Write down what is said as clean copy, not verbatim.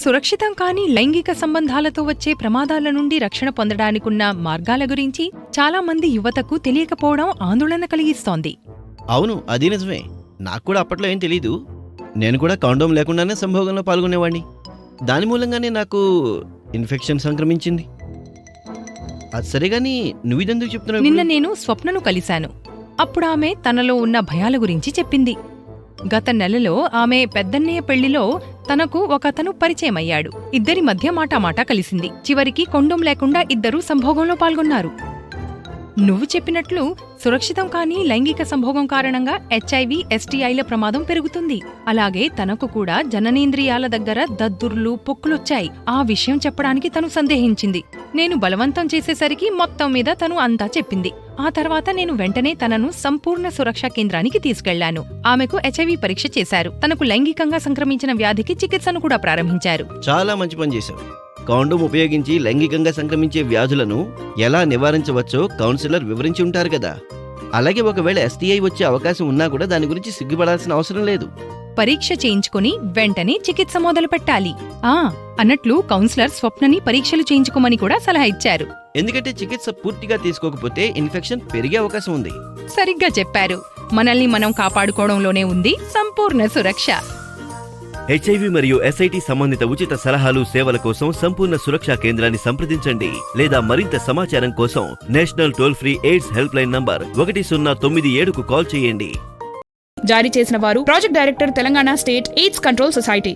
సురక్షితం కాని లైంగిక సంబంధాలతో వచ్చే ప్రమాదాల నుండి రక్షణ పొందడానికున్న మార్గాల గురించి చాలా మంది యువతకు తెలియకపోవడం ఆందోళన కలిగిస్తోంది. అవును, అది నిజమే. నాకు కూడా అప్పట్లో ఏం తెలీదు. నేను కూడా కాండోమ్ లేకుండానే సంభోగంలో పాల్గొనేవాడిని. దాని మూలంగానే నాకు ఇన్ఫెక్షన్ సంక్రమించింది. అది సరేగాని నువ్విదెందుకు చెప్తున్నావు? నిన్న నేను స్వప్నను కలిశాను. అప్పుడు ఆమె తనలో ఉన్న భయాల గురించి చెప్పింది. గత నెలలో ఆమె పెద్దన్నయ్య పెళ్లిలో తనకు ఒకతను పరిచయమయ్యాడు. ఇద్దరి మధ్య మాటామాటా కలిసింది. చివరికి కొండోం లేకుండా ఇద్దరూ సంభోగంలో పాల్గొన్నారు. నువ్వు చెప్పినట్లు సురక్షితం కాని లైంగిక సంభోగం కారణంగా HIV, STIల ప్రమాదం పెరుగుతుంది. అలాగే తనకు కూడా జననేంద్రియాల దగ్గర దద్దుర్లు, పొక్కులొచ్చాయి. ఆ విషయం చెప్పడానికి తను సందేహించింది. నేను బలవంతం చేసేసరికి మొత్తం మీద తను అంతా చెప్పింది. ఆ తర్వాత నేను వెంటనే తనను సంపూర్ణ సురక్షా కేంద్రానికి తీసుకెళ్లాను. ఆమెకు HIV పరీక్ష చేశారు. తనకు లైంగికంగా సంక్రమించిన వ్యాధికి చికిత్సను కూడా ప్రారంభించారు. చాలా మంచి పని చేశావు. కాండోమ్ ఉపయోగించి లైంగికంగా సంక్రమించే వ్యాధులను ఎలా నివారించవచ్చో కౌన్సిలర్ వివరించి ఉంటారు కదా. అలాగే ఒకవేళ STI వచ్చే అవకాశం ఉన్నా కూడా దాని గురించి సిగ్గుపడాల్సిన అవసరం లేదు. పరీక్ష చేయించుకుని వెంటనే చికిత్స మొదలు పెట్టాలి. అన్నట్లు కౌన్సిలర్ స్వప్నని పరీక్షలు చేయించుకోమని కూడా సలహా ఇచ్చారు. ఎందుకంటే చికిత్స పూర్తిగా తీసుకోకపోతే ఇన్ఫెక్షన్ పెరిగే అవకాశం ఉంది. సరిగ్గా చెప్పారు. మనల్ని మనం కాపాడుకోవడంలోనే ఉంది సంపూర్ణ సురక్ష. HIV మరియు SIT సంబంధిత ఉచిత సలహాలు, సేవల కోసం సంపూర్ణ సురక్షా కేంద్రాన్ని సంప్రదించండి. లేదా మరింత సమాచారం కోసం national toll free AIDS help line number 1097కు కాల్ చేయండి. జారీ చేసిన వారు project director, Telangana state AIDS control society.